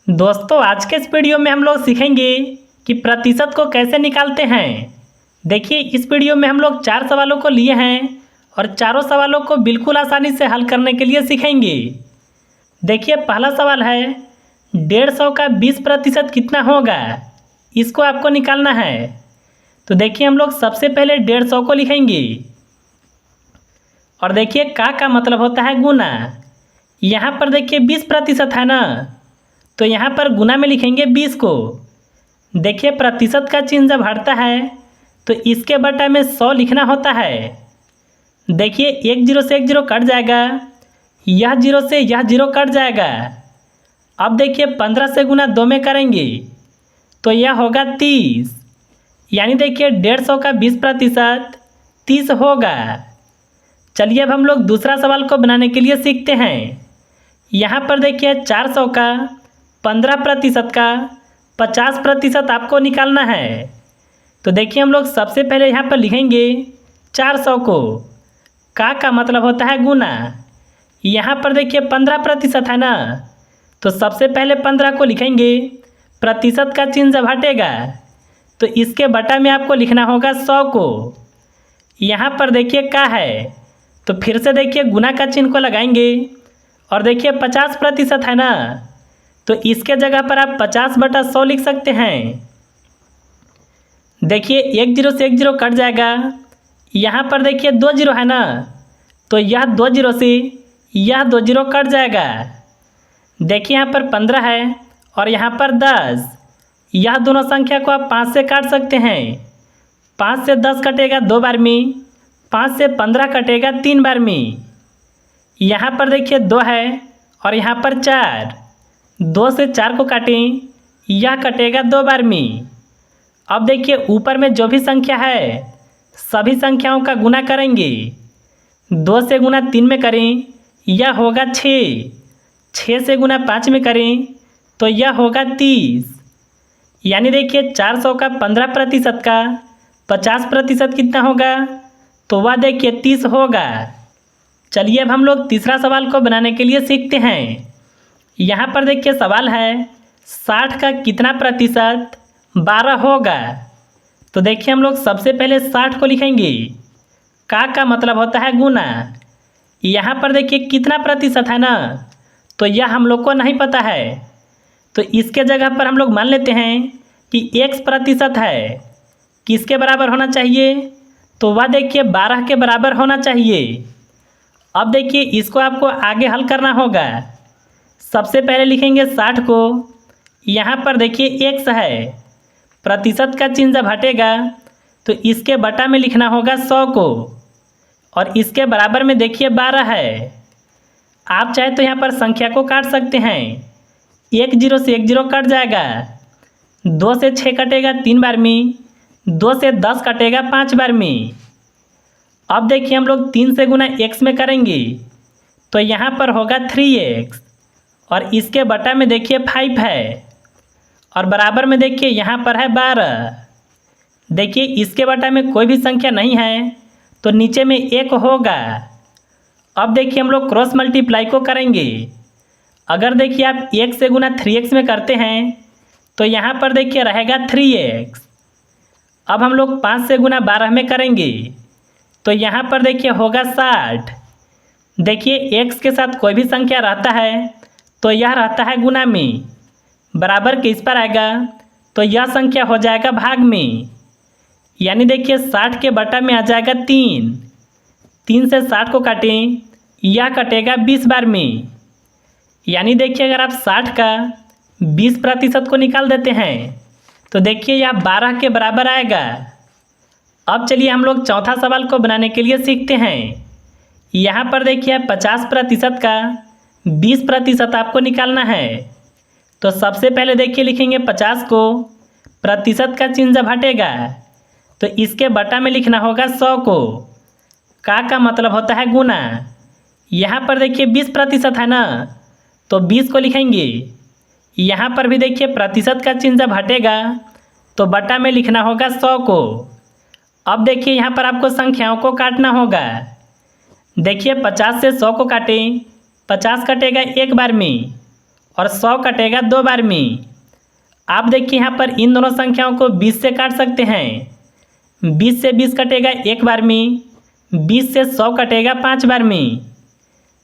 दोस्तों आज के इस वीडियो में हम लोग सीखेंगे कि प्रतिशत को कैसे निकालते हैं। देखिए इस वीडियो में हम लोग 4 सवालों को लिए हैं और चारों सवालों को बिल्कुल आसानी से हल करने के लिए सीखेंगे। देखिए पहला सवाल है 150 का 20% कितना होगा, इसको आपको निकालना है। तो देखिए हम लोग सबसे पहले 150 को लिखेंगे और देखिए का मतलब होता है गुना। यहाँ पर देखिए 20% है ना, तो यहाँ पर गुना में लिखेंगे 20 को। देखिए प्रतिशत का चिन्ह जब हटता है तो इसके बटा में 100 लिखना होता है। देखिए एक जीरो से एक जीरो कट जाएगा, यह जीरो से यह जीरो कट जाएगा। अब देखिए 15 से गुना 2 में करेंगे तो यह होगा 30, यानी देखिए 150 का 20% 30 होगा। चलिए अब हम लोग दूसरा सवाल को बनाने के लिए सीखते हैं। यहाँ पर देखिए 400 का 15% का 50% आपको निकालना है। तो देखिए हम लोग सबसे पहले यहाँ पर लिखेंगे 400 को, का मतलब होता है गुना। यहाँ पर देखिए 15% है ना, तो सबसे पहले 15 को लिखेंगे, प्रतिशत का चिन्ह जब हटेगा तो इसके बटा में आपको लिखना होगा 100 को। यहाँ पर देखिए का है तो फिर से देखिए गुना का चिन्ह को लगाएंगे और देखिए 50% है ना, तो इसके जगह पर आप 50/100 लिख सकते हैं। देखिए एक जीरो से एक जीरो कट जाएगा, यहाँ पर देखिए 2 जीरो है ना, तो यह 2 जीरो से यह 2 जीरो कट जाएगा। देखिए यहाँ पर 15 है और यहाँ पर 10, यह दोनों संख्या को आप 5 से काट सकते हैं। 5 से 10 कटेगा 2 बार में, 5 से 15 कटेगा 3 बार में। यहाँ पर देखिए 2 है और यहाँ पर 4, 2 से 4 को काटें, यह कटेगा 2 बार में। अब देखिए ऊपर में जो भी संख्या है सभी संख्याओं का गुना करेंगे। 2 से गुना 3 में करें, यह होगा 6, 6 से गुना 5 में करें तो यह होगा 30। यानी देखिए 400 का 15% का 50% कितना होगा, तो वह देखिए 30 होगा। चलिए अब हम लोग तीसरा सवाल को बनाने के लिए सीखते हैं। यहाँ पर देखिए सवाल है 60 का कितना प्रतिशत 12 होगा। तो देखिए हम लोग सबसे पहले 60 को लिखेंगे, का मतलब होता है गुना। यहाँ पर देखिए कितना प्रतिशत है ना, तो यह हम लोग को नहीं पता है, तो इसके जगह पर हम लोग मान लेते हैं कि x% है। किसके बराबर होना चाहिए, तो वह देखिए 12 के बराबर होना चाहिए। अब देखिए इसको आपको आगे हल करना होगा। सबसे पहले लिखेंगे 60 को, यहाँ पर देखिए x है, प्रतिशत का चिन्ह जब हटेगा तो इसके बटा में लिखना होगा 100 को, और इसके बराबर में देखिए 12 है। आप चाहे तो यहाँ पर संख्या को काट सकते हैं। एक जीरो से एक जीरो कट जाएगा, 2 से 6 कटेगा 3 बार में, 2 से 10 कटेगा 5 बार में। अब देखिए हम लोग 3 से गुना x में करेंगे तो यहाँ पर होगा 3x, और इसके बटा में देखिए 5 है, और बराबर में देखिए यहाँ पर है 12। देखिए इसके बटा में कोई भी संख्या नहीं है तो नीचे में 1 होगा। अब देखिए हम लोग क्रॉस मल्टीप्लाई को करेंगे। अगर देखिए आप 1 से गुना 3x में करते हैं तो यहाँ पर देखिए रहेगा 3x। अब हम लोग 5 से गुना 12 में करेंगे तो यहाँ पर देखिए होगा 60। देखिए x के साथ कोई भी संख्या रहता है तो यह रहता है गुना में, बराबर के इस पर आएगा तो यह संख्या हो जाएगा भाग में। यानी देखिए 60 के बटा में आ जाएगा 3, 3 से 60 को काटें, यह कटेगा 20 बार में। यानी देखिए अगर आप 60 का 20% को निकाल देते हैं तो देखिए यह 12 के बराबर आएगा। अब चलिए हम लोग चौथा सवाल को बनाने के लिए सीखते हैं। यहाँ पर देखिए 50% का 20% आपको निकालना है। तो सबसे पहले देखिए लिखेंगे 50 को, प्रतिशत का चिन्ह जब हटेगा तो इसके बटा में लिखना होगा 100 को। का मतलब होता है गुना। यहाँ पर देखिए 20% है ना, तो 20 को लिखेंगे। यहाँ पर भी देखिए प्रतिशत का चिन्ह जब हटेगा तो बटा में लिखना होगा 100 को। अब देखिए यहाँ पर आपको संख्याओं को काटना होगा। देखिए 50 से 100 को काटें, 50 कटेगा 1 बार में, और 100 कटेगा 2 बार में। आप देखिए यहाँ पर इन दोनों संख्याओं को 20 से काट सकते हैं। 20 से 20 कटेगा 1 बार में, 20 से 100 कटेगा 5 बार में।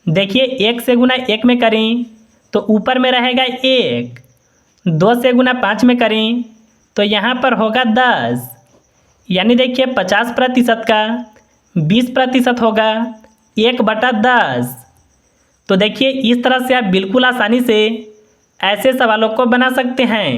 देखिए 1 से गुना 1 में करें तो ऊपर में रहेगा 1, 2 से गुना 5 में करें तो यहाँ पर होगा 10। यानी देखिए 50% का 20% होगा 1/10। तो देखिए इस तरह से आप बिल्कुल आसानी से ऐसे सवालों को बना सकते हैं।